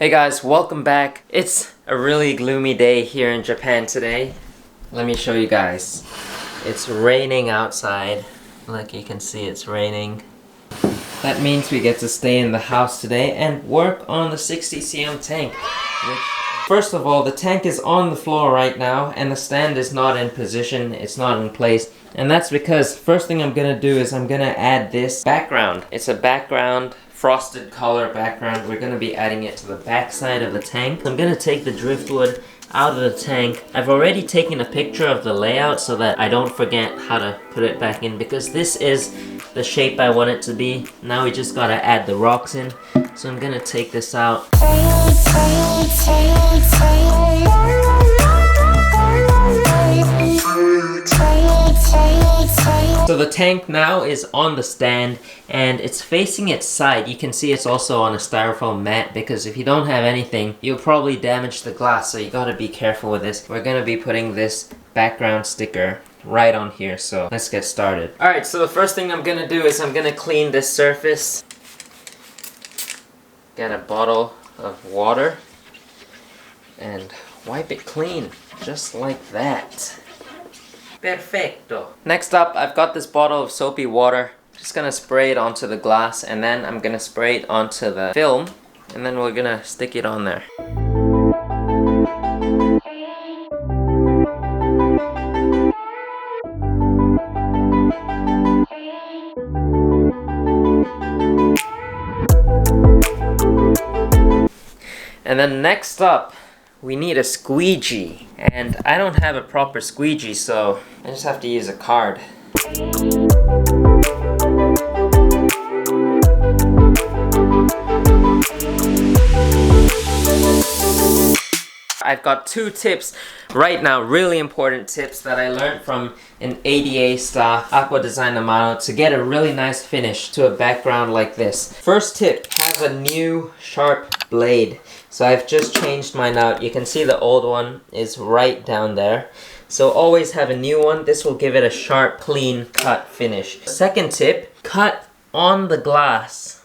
Hey guys, welcome back. It's a really gloomy day here in Japan today. Let me show you guys. It's raining outside. Like you can see, it's raining. That means we get to stay in the house today and work on the 60 cm tank. First of all, the tank is on the floor right now and the stand is not in position, it's not in place. And that's because first thing I'm gonna do is I'm gonna add this background. It's a background, frosted color background. We're gonna be adding it to the back side of the tank. I'm gonna take the driftwood out of the tank. I've already taken a picture of the layout so that I don't forget how to put it back in, because this is the shape I want it to be. Now we just gotta add the rocks in. So I'm gonna take this out. So the tank now is on the stand and it's facing its side. You can see it's also on a styrofoam mat, because if you don't have anything, you'll probably damage the glass, so you gotta be careful with this. We're gonna be putting this background sticker right on here, so let's get started. Alright, so the first thing I'm gonna do is I'm gonna clean this surface. Get a bottle of water and wipe it clean, just like that. Perfecto. Next up, I've got this bottle of soapy water. Just gonna spray it onto the glass, and then I'm gonna spray it onto the film, and then we're gonna stick it on there. And then next up, we need a squeegee, and I don't have a proper squeegee, so I just have to use a card. I've got two tips right now, really important tips that I learned from an ADA staff, Aqua Design Amano, to get a really nice finish to a background like this. First tip, have a new sharp blade. So I've just changed mine out. You can see the old one is right down there. So always have a new one. This will give it a sharp, clean cut finish. Second tip, cut on the glass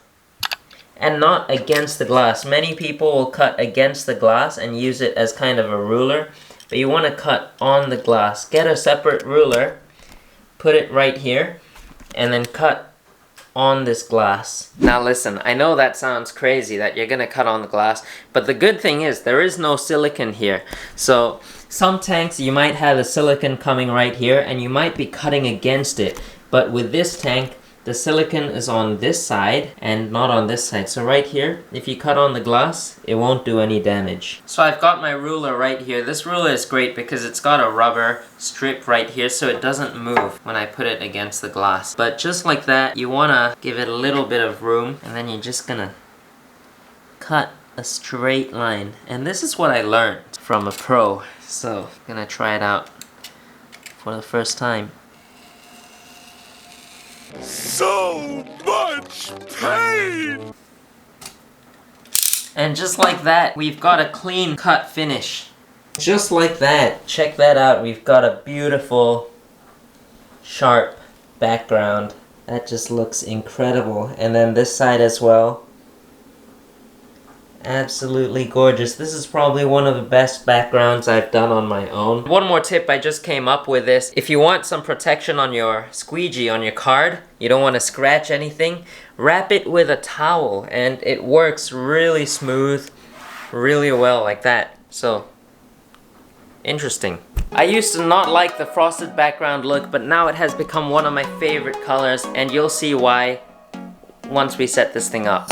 and not against the glass. Many people will cut against the glass and use it as kind of a ruler, but you want to cut on the glass. Get a separate ruler, put it right here, and then cut on this glass. Now listen, I know that sounds crazy that you're gonna cut on the glass, but the good thing is there is no silicone here. So some tanks you might have the silicone coming right here and you might be cutting against it, but with this tank the silicone is on this side and not on this side. So right here, if you cut on the glass, it won't do any damage. So I've got my ruler right here. This ruler is great because it's got a rubber strip right here so it doesn't move when I put it against the glass. But just like that, you wanna give it a little bit of room, and then you're just gonna cut a straight line. And this is what I learned from a pro. So I'm gonna try it out for the first time. So much pain! And just like that, we've got a clean cut finish. Just like that. Check that out. We've got a beautiful, sharp background. That just looks incredible. And then this side as well. Absolutely gorgeous. This is probably one of the best backgrounds I've done on my own. One more tip, I just came up with this. If you want some protection on your squeegee, on your card, you don't want to scratch anything, wrap it with a towel and it works really smooth, really well like that. So, interesting. I used to not like the frosted background look, but now it has become one of my favorite colors, and you'll see why once we set this thing up.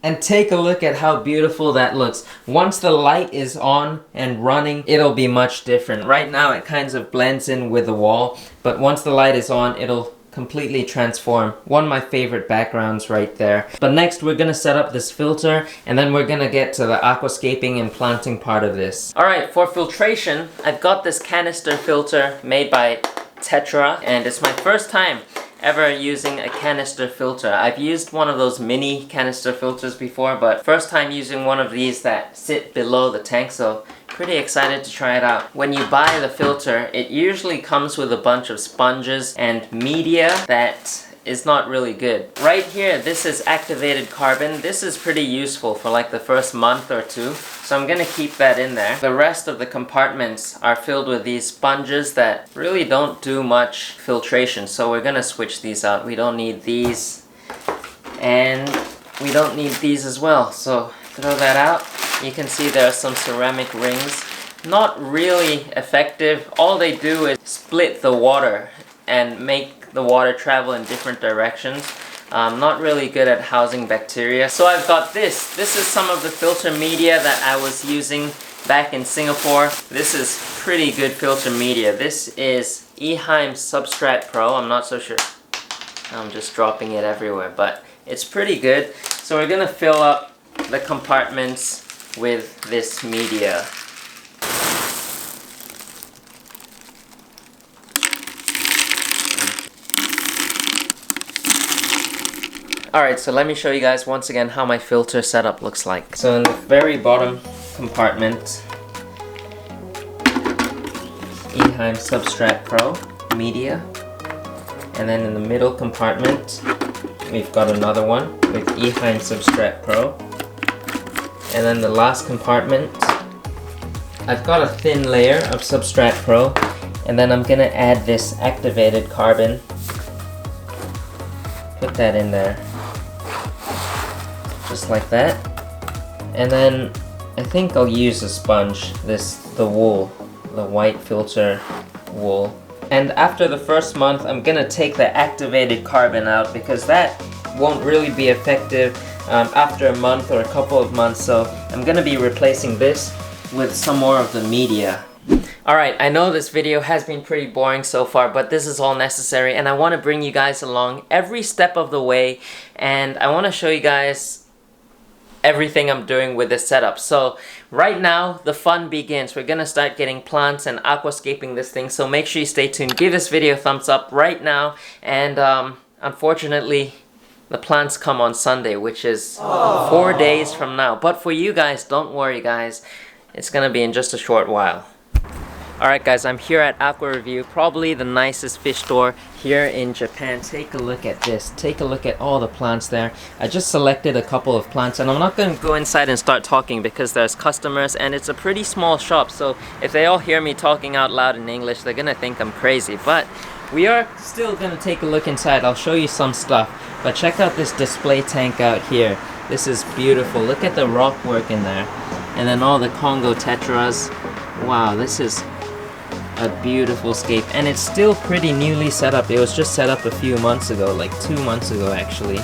And take a look at how beautiful that looks. Once the light is on and running, it'll be much different. Right now it kind of blends in with the wall, but once the light is on, it'll completely transform. One of my favorite backgrounds right there. But next we're gonna set up this filter, and then we're gonna get to the aquascaping and planting part of this. Alright, for filtration, I've got this canister filter made by Tetra, and it's my first time ever using a canister filter. I've used one of those mini canister filters before, but first time using one of these that sit below the tank, so pretty excited to try it out. When you buy the filter, it usually comes with a bunch of sponges and media that is not really good. Right here, this is activated carbon. This is pretty useful for like the first month or two, so I'm gonna keep that in there. The rest of the compartments are filled with these sponges that really don't do much filtration, so we're gonna switch these out. We don't need these, and we don't need these as well, so throw that out. You can see there are some ceramic rings. Not really effective. All they do is split the water and make the water travel in different directions. Not really good at housing bacteria. So I've got this. This is some of the filter media that I was using back in Singapore. This is pretty good filter media. This is Eheim Substrat Pro. I'm not so sure. I'm just dropping it everywhere, but it's pretty good. So we're gonna fill up the compartments with this media. Alright, so let me show you guys once again how my filter setup looks like. So in the very bottom compartment, Eheim Substrat Pro media. And then in the middle compartment, we've got another one with Eheim Substrat Pro. And then the last compartment, I've got a thin layer of Substrat Pro. And then I'm gonna add this activated carbon. Put that in there. Just like that. And then I think I'll use a sponge, the wool, the white filter wool. And after the first month, I'm gonna take the activated carbon out because that won't really be effective after a month or a couple of months. So I'm gonna be replacing this with some more of the media. Alright, I know this video has been pretty boring so far, but this is all necessary and I want to bring you guys along every step of the way, and I want to show you guys everything I'm doing with this setup. So right now the fun begins. We're gonna start getting plants and aquascaping this thing, so make sure you stay tuned. Give this video a thumbs up right now, and unfortunately the plants come on Sunday, which is 4 days from now. But for you guys, don't worry guys, it's gonna be in just a short while. Alright guys, I'm here at Aqua Review, probably the nicest fish store here in Japan. Take a look at this. Take a look at all the plants there. I just selected a couple of plants, and I'm not going to go inside and start talking because there's customers and it's a pretty small shop, so if they all hear me talking out loud in English, they're going to think I'm crazy. But we are still going to take a look inside. I'll show you some stuff. But check out this display tank out here. This is beautiful. Look at the rock work in there. And then all the Congo tetras. Wow, this is a beautiful scape, and it's still pretty newly set up. It was just set up a few months ago, like 2 months ago actually.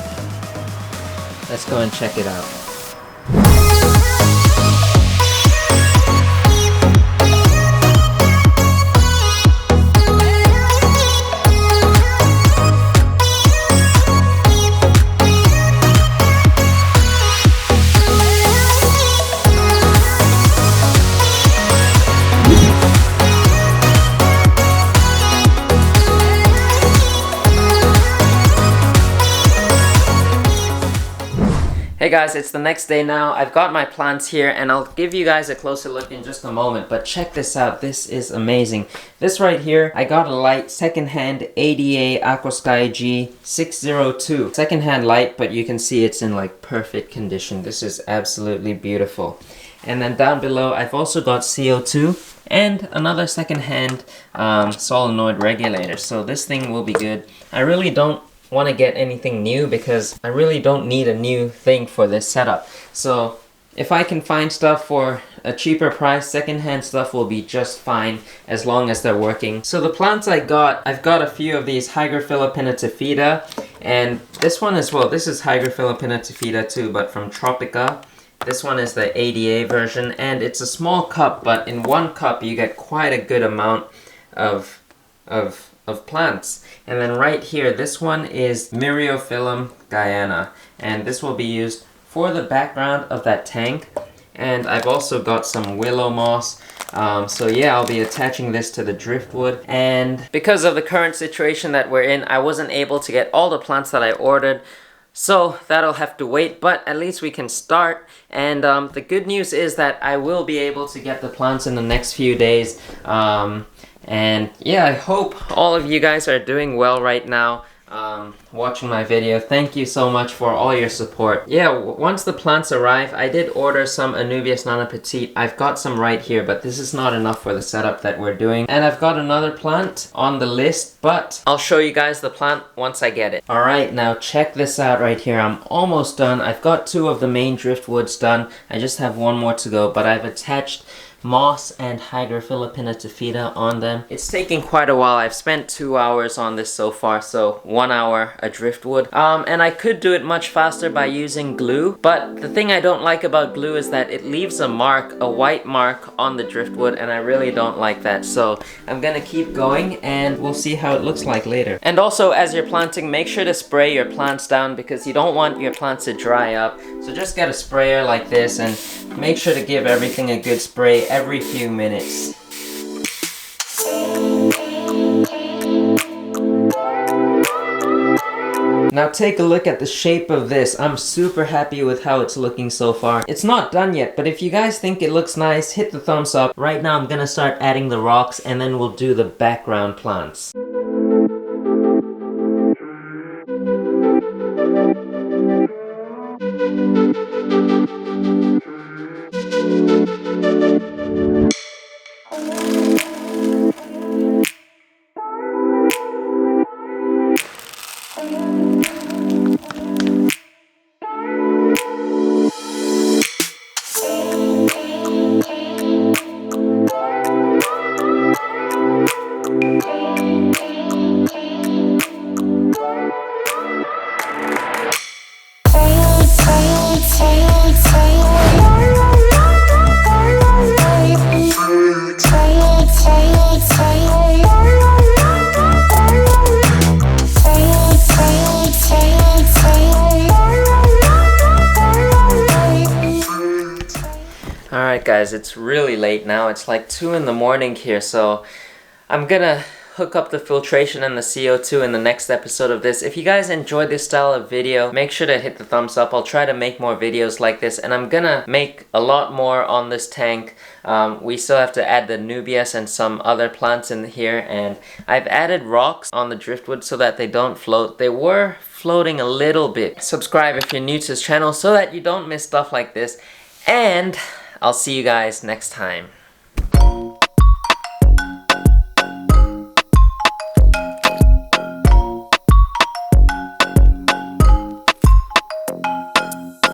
Let's go and check it out. Hey guys, it's the next day now. I've got my plants here and I'll give you guys a closer look in just a moment, but check this out. This is amazing. This right here, I got a light secondhand ADA Aquasky G602. Secondhand light, but you can see it's in like perfect condition. This is absolutely beautiful. And then down below, I've also got CO2 and another secondhand solenoid regulator. So this thing will be good. I really don't want to get anything new because I really don't need a new thing for this setup. So if I can find stuff for a cheaper price, secondhand stuff will be just fine as long as they're working. So the plants I've got a few of these Hygrophila Pinnatifida, and this one as well. This is Hygrophila Pinnatifida too, but from Tropica. This one is the ADA version, and it's a small cup, but in one cup you get quite a good amount of plants. And then right here, this one is Myriophyllum Guyana, and this will be used for the background of that tank. And I've also got some willow moss. So yeah, I'll be attaching this to the driftwood. And because of the current situation that we're in, I wasn't able to get all the plants that I ordered. So that'll have to wait, but at least we can start. And the good news is that I will be able to get the plants in the next few days. And yeah, I hope all of you guys are doing well right now. Watching my video. Thank you so much for all your support. Yeah, once the plants arrive, I did order some Anubias Nana Petite. I've got some right here, but this is not enough for the setup that we're doing. And I've got another plant on the list, but I'll show you guys the plant once I get it. Alright, now check this out right here. I'm almost done. I've got 2 of the main driftwoods done. I just have 1 more to go, but I've attached moss and Hygrophila Pinnatifida on them. It's taking quite a while. I've spent 2 hours on this so far, so 1 hour a driftwood. And I could do it much faster by using glue, but the thing I don't like about glue is that it leaves a mark, a white mark on the driftwood, and I really don't like that. So I'm gonna keep going and we'll see how it looks like later. And also, as you're planting, make sure to spray your plants down because you don't want your plants to dry up. So just get a sprayer like this and make sure to give everything a good spray every few minutes. Now take a look at the shape of this. I'm super happy with how it's looking so far. It's not done yet, but if you guys think it looks nice, hit the thumbs up. Right now I'm gonna start adding the rocks and then we'll do the background plants. Alright guys, it's really late now. It's like 2 in the morning here, so I'm gonna hook up the filtration and the CO2 in the next episode of this. If you guys enjoyed this style of video, make sure to hit the thumbs up. I'll try to make more videos like this, and I'm gonna make a lot more on this tank. We still have to add the Nubias and some other plants in here, and I've added rocks on the driftwood so that they don't float. They were floating a little bit. Subscribe if you're new to this channel so that you don't miss stuff like this, and I'll see you guys next time.